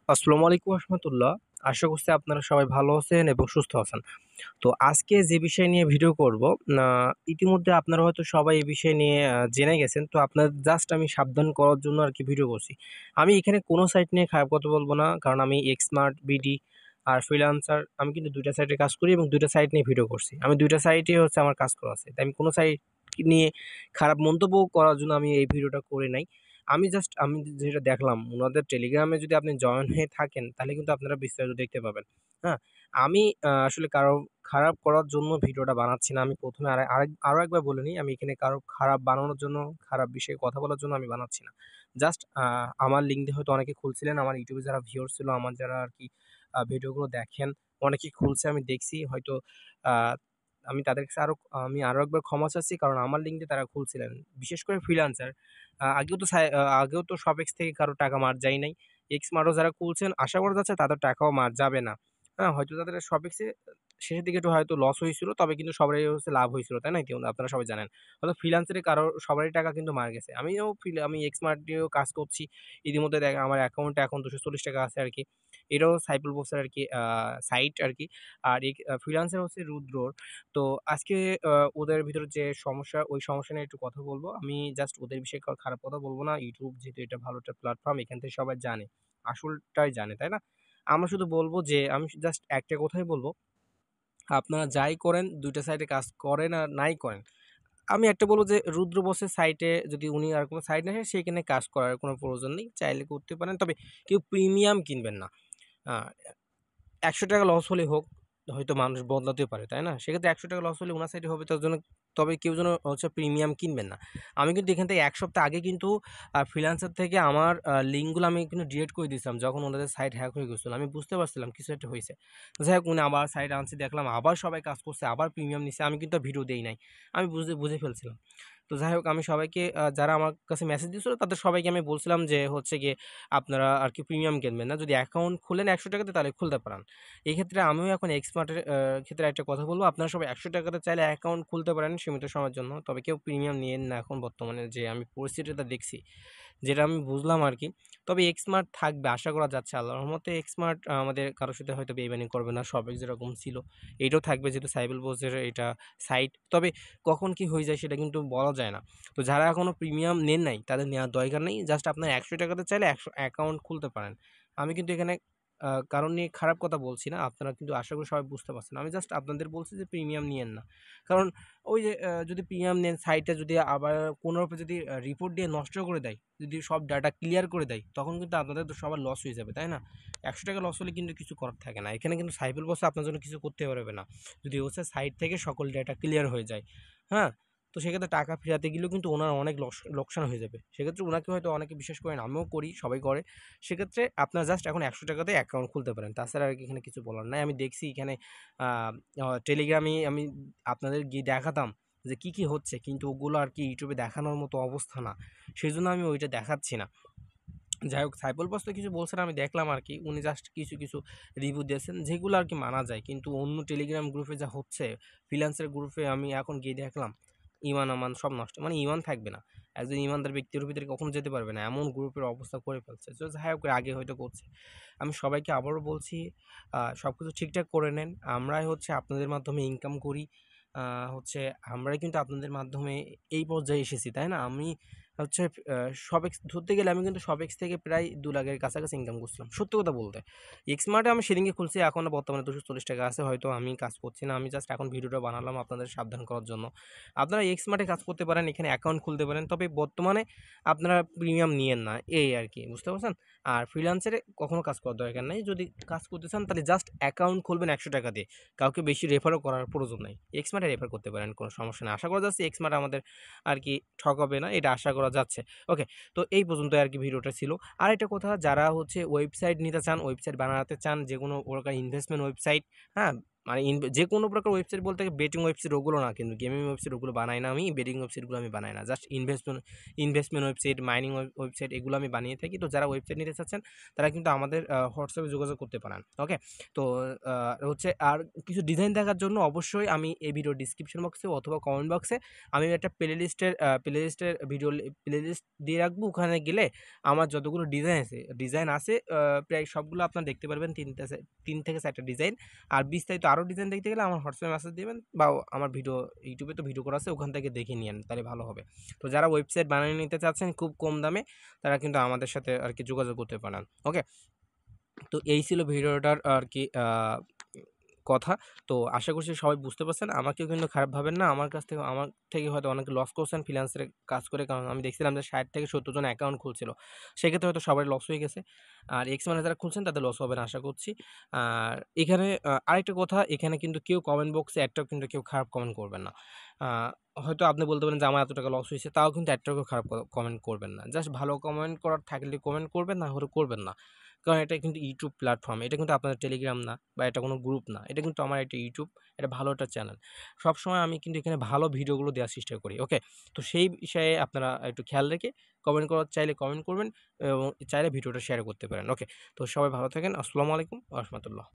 আসসালামু আলাইকুম রহমতুল্লাহ। আশা করছি আপনারা সবাই ভালো আছেন এবং সুস্থ আছেন। তো আজকে যে বিষয় নিয়ে ভিডিও করব, ইতিমধ্যে আপনারা হয়তো সবাই এই বিষয় নিয়ে জেনে গেছেন। তো আপনার জাস্ট আমি সাবধান করার জন্য আর কি ভিডিও করছি। আমি এখানে কোনো সাইট নিয়ে খারাপ কথা বলবো না, কারণ আমি এক্সমার্ট বিডি আর ফ্রিল্যান্সার আমি কিন্তু দুইটা সাইটে কাজ করি এবং দুইটা সাইট নিয়ে ভিডিও করছি। আমি দুইটা সাইটে হচ্ছে আমার কাজ করা আছে, তাই আমি কোনো সাইট নিয়ে খারাপ মন্তব্য করার জন্য আমি এই ভিডিওটা করে নাই। আমি যেটা দেখলাম উনাদের টেলিগ্রামে যদি আপনি জয়েন হয়ে থাকেন তাহলে কিন্তু আপনারা বিস্তারিত দেখতে পাবেন। হ্যাঁ, আমি আসলে কারো খারাপ করার জন্য ভিডিওটা বানাচ্ছি না। আমি ১ম এ আরো একবার বলে নিই, আমি এখানে কারো খারাপ বানানোর জন্য, খারাপ বিষয়ে কথা বলার জন্য আমি বানাচ্ছি না। জাস্ট আমার লিঙ্ক দিয়ে হয়তো অনেকে খুলছিলেন। আমার ইউটিউবে যারা ভিউয়ার্স ছিল, আমার যারা আরকি ভিডিওগুলো দেখেন, অনেকেই খুলছে আমি দেখছি। হয়তো আ আমি তাদের কাছে আরো একবার ক্ষমা চাচ্ছি, কারণ আমার লিঙ্ক দিয়ে তারা খুলছিলেন। বিশেষ করে ফ্রিল্যান্সার। আগেও তো শপেক্স থেকে কারো টাকা মার যায় নাই। এক্সমার্টও যারা খুলছেন আশা করা যাচ্ছে তাদের টাকাও মার যাবে না। হ্যাঁ, হয়তো তাদের শপেক্সে শেষের দিকে একটু হয়তো লস হয়েছিল। তবে কিন্তু সবারই হচ্ছে লাভ হয়েছিল, তাই না? আপনারা সবাই জানেন। হয়তো ফ্রিল্যান্সারে সবারই টাকা কিন্তু মার গেছে। আমি এক্সমার্ট দিয়েও কাজ করছি। ইতিমধ্যে দেখেন আমার অ্যাকাউন্টে এখন ৳২৪০ আছে আরকি। এটাও সাইফুল বসের আরকি সাইট আরকি। আর ফ্রিল্যান্সার হচ্ছে রুদ্রর। তো আজকে আ ওদের ভিতরে যে সমস্যা, ওই সমস্যা নিয়ে একটু কথা বলব। আমি জাস্ট ওদের বিষয়ে খারাপ কথা বলব না। YouTube যেহেতু এটা ভালো একটা প্ল্যাটফর্ম, এখান থেকে সবাই জানে। আসলটাই জানে, তাই না? আমরা শুধু বলব যে আমি জাস্ট একটা কথাই বলব, আপনারা যাই করেন ২ টা সাইডে কাজ করেন আর নাই করেন। আমি একটা বলব যে রুদ্র বসের সাইটে যদি উনি আর কোন সাইট না থাকে সেখানে কাজ করার কোন প্রয়োজন নেই। চাইলে করতে পারেন। তবে কেউ প্রিমিয়াম কিনবেন না। আ ৳১০০ লস হলে হোক, হয়তো মানুষ বদলাতেও পারে, তাই না? সেক্ষেত্রে ৳১০০ লস হলে উনার সাইডে হবে, তবে কেউ যেন হচ্ছে প্রিমিয়াম কিনবেন না। আমি কিন্তু এখান থেকে ১ সপ্তাহ আগে কিন্তু ফ্রিল্যান্সার থেকে আমার লিঙ্কগুলো আমি কিন্তু ডিলিট করে দিয়েছিলাম যখন ওনাদের সাইট হ্যাক হয়ে গেছিল। আমি বুঝতে পারছিলাম কিছু একটা হইছে। যাই হোক, উনি আবার সাইট আনছি, দেখলাম আবার সবাই কাজ করছে, আবার প্রিমিয়াম নিছে। আমি কিন্তু ভিডিও দেই নাই। আমি বুঝে ফেলছিলাম। তো যাই হোক, আমি সবাইকে যারা আমার কাছে মেসেজ দিয়েছিল তাদের সবাইকে আমি বলছিলাম যে হচ্ছে গিয়ে আপনারা আরকি প্রিমিয়াম কিনবেন না। যদি অ্যাকাউন্ট খুলেন ৳১০০ তে তাহলে খুলতে পারেন। এক্ষেত্রে আমিও এখন এক্সমার্টের ক্ষেত্রে একটা কথা বলব। আপনারা সবাই ৳১০০ তে চাইলে অ্যাকাউন্ট খুলতে পারেন সীমিত সময়ের জন্য। তবে কেউ প্রিমিয়াম নিয়েন না এখন বর্তমানে, যে আমি পরিস্থিতিটা দেখছি। যেটা আমি বুঝলাম আরকি। তবে এক্সমার্ট থাকবে আশা করা যাচ্ছে আল্লাহর রহমতে। এক্সমার্ট আমাদের কারো সাথে হয়তো বেইমানি করবে না। সবাই যেরকম ছিল এইটাও থাকবে, যেহেতু সাইবুল বোসের এটা সাইট। তবে কখন কি হয়ে যায় সেটা কিন্তু বলা যায় না। তো যারা এখনো প্রিমিয়াম নেন নাই তাদের নেওয়ার দরকার নেই। জাস্ট আপনার ৳১০০ তে চাইলে ১০০ অ্যাকাউন্ট খুলতে পারেন। আমি কিন্তু এখানে কারো নিয়ে খারাপ কথা বলছি না। আপনারা কিন্তু আশা করি সবাই বুঝতে পারছেন। আমি জাস্ট আপনাদের বলছি যে প্রিমিয়াম নিয়েন না। কারণ ওই যে যদি প্রিমিয়াম নেন, সাইটটা যদি আবার কোনরূপে যদি রিপোর্ট দিয়ে নষ্ট করে দেয়, যদি সব ডাটা ক্লিয়ার করে দেয়, তখন কিন্তু আপনাদের তো সবার লস হয়ে যাবে, তাই না? ৳১০০ লস হলে কিন্তু কিছু করার থাকে না। এখানে কিন্তু সাইফুল বস আপনার জন্য কিছু করতে পারবে না। যদি হচ্ছে সাইট থেকে সকল ডাটা ক্লিয়ার হয়ে যায়। হ্যাঁ? তো সেক্ষেত্রে টাকা ফেরাতে গেলেও কিন্তু উনার অনেক লোকসান হয়ে যাবে। সেক্ষেত্রে উনাকে হয়তো অনেকে বিশ্বাস করেন, আমিও করি, সবাই করে। সেক্ষেত্রে আপনার জাস্ট এখন ৳১০০ দিয়ে অ্যাকাউন্ট খুলতে পারেন। তাছাড়া আর কি এখানে কিছু বলার নাই। আমি দেখছি এখানে আ আ টেলিগ্রামে আমি আপনাদের গিয়ে দেখাতাম যে কি হচ্ছে, কিন্তু ওগুলো আর কি YouTube এ দেখানোর মতো অবস্থা না। সেজন্য আমি ওইটা দেখাচ্ছি না। যাই হোক, সাইফুল বস তো কিছু বলছে না, আমি দেখলাম আরকি। উনি জাস্ট কিছু রিভিউ দিয়েছেন যেগুলো আরকি মানা যায়। কিন্তু অন্য টেলিগ্রাম গ্রুপে যা হচ্ছে, ফ্রিল্যান্সার গ্রুপে আমি এখন গিয়ে দেখলাম ঈমান-আমান সব নষ্ট। মানে ঈমান থাকবে না। একজন ঈমানদার ব্যক্তির ভিতরে কখনো যেতে পারবে না। এমন গ্রুপের অবস্থা করে ফেলছে। তো যাই হোক, আগে হয়তো করছে। আমি সবাইকে আবারও বলছি, সবকিছু ঠিকঠাক করে নেন। আমরাই হচ্ছে আপনাদের মাধ্যমে ইনকাম করি। আ হচ্ছে আমরাই কিন্তু আপনাদের মাধ্যমে এই পর্যায়ে এসেছি, তাই না? আমি হচ্ছে আ সবেক্স ধরতে গেলে আমি কিন্তু সবেক্স থেকে প্রায় ২ লাখের কাছাকাছি ইনকাম করছিলাম। সত্যি কথা বলতে। এক্সমার্টে আমি সেদিনকে খুলছি, এখনো বর্তমানে ৳২৪০ আছে। হয়তো আমি কাজ করছি না। আমি জাস্ট এখন ভিডিওটা বানালাম আপনাদের সাবধান করার জন্য। আপনারা এক্সমার্টে কাজ করতে পারেন, এখানে অ্যাকাউন্ট খুলতে পারেন। তবে বর্তমানে আপনারা প্রিমিয়াম নিয়েন না। এই আরকি। বুঝতে পারছেন? আর ফ্রিল্যান্সারে কখনো কাজ করার দরকার নাই। যদি কাজ করতে চান তাহলে জাস্ট অ্যাকাউন্ট খুলবেন ৳১০০ দিয়ে। কাউকে বেশি রেফারও করার প্রয়োজন নাই। এক্সমার্টে রেফার করতে পারেন, কোনো সমস্যা নাই। আশা করা যাচ্ছে এক্সমার্ট আমাদের আরকি ঠকাবে না, এটা আশা করা যাচ্ছে। ওকে, তো এই পর্যন্তই আরকি ভিডিওটা ছিল। আরেকটা কথা, যারা হচ্ছে ওয়েবসাইট নিতে চান, ওয়েবসাইট বানাতে চান, যেকোনো প্রকার ইনভেস্টমেন্ট ওয়েবসাইট, হ্যাঁ? মানে যে কোনো প্রকার ওয়েবসাইট বলতে বেটিং ওয়েবসাইট ওগুলো না, কিন্তু গেমিং ওয়েবসাইট ওগুলো বানাই না আমি, বেটিং ওয়েবসাইটগুলো আমি বানাই না। Just investment website, mining website এগুলো আমি বানিয়ে থাকি। তো যারা ওয়েবসাইট নিতে চাচ্ছেন তারা কিন্তু আমাদের হোয়াটসঅ্যাপে যোগাযোগ করতে পারেন। ওকে, তো হচ্ছে আর কিছু ডিজাইন দেখার জন্য অবশ্যই আমি এই ভিডিও ডিসক্রিপশন বক্সে অথবা কমেন্ট বক্সে আমি একটা প্লেলিস্টের ভিডিও প্লেলিস্ট দিয়ে রাখবো। ওখানে গেলে আমার যতগুলো ডিজাইন আছে প্রায় সবগুলো আপনারা দেখতে পারবেন, 3 থেকে 4টা ডিজাইন। আর বিস্তারিত আরও ডিজাইন দেখতে গেলে আমার হোয়াটসঅ্যাপে মেসেজ দিবেন, বা আমার ইউটিউবে তো ভিডিও করা আছে, ওখান থেকে দেখে নিয়েন, তাহলে ভালো হবে। তো যারা ওয়েবসাইট বানিয়ে নিতে চাচ্ছেন খুব কম দামে, তারা কিন্তু আমাদের সাথে আর কি যোগাযোগ করতে পারেন। ওকে, তো এই ছিল ভিডিওটার আর কি কথা। তো আশা করছি সবাই বুঝতে পারছেন। আমাকেও কিন্তু খারাপ ভাবেন না। আমার থেকে হয়তো অনেকে লস করছেন ফ্রিল্যান্সারে কাজ করে। কারণ আমি দেখছিলাম যে 60 থেকে 70 জন অ্যাকাউন্ট খুলছিল। সেক্ষেত্রে হয়তো সবার লস হয়ে গেছে। আর মানে যারা খুলছেন তাদের লস হবে না আশা করছি। আর এখানে আরেকটা কথা, এখানে কিন্তু কেউ কমেন্ট বক্সে একটাও কিন্তু কেউ খারাপ কমেন্ট করবেন না। আ হয়তো আপনি বলতে পারেন যে আমার এত টাকা লস হইছে, তাও কিন্তু একটাও কেউ খারাপ কমেন্ট করবেন না। জাস্ট ভালো কমেন্ট করার থাকলে কমেন্ট করবেন, না হলে করবেন না। কারণ এটা কিন্তু ইউটিউব প্ল্যাটফর্ম। এটা কিন্তু আপনাদের টেলিগ্রাম না, বা এটা কোনো গ্রুপ না। এটা কিন্তু আমার একটা ইউটিউব, এটা ভালো একটা চ্যানেল। সবসময় আমি কিন্তু এখানে ভালো ভিডিওগুলো দেওয়ার চেষ্টা করি। ওকে? তো সেই বিষয়ে আপনারা একটু খেয়াল রেখে কমেন্ট করার চাইলে কমেন্ট করবেন, এবং চাইলে ভিডিওটা শেয়ার করতে পারেন। ওকে? তো সবাই ভালো থাকেন। আসসালামু আলাইকুম ওয়া রাহমাতুল্লাহ।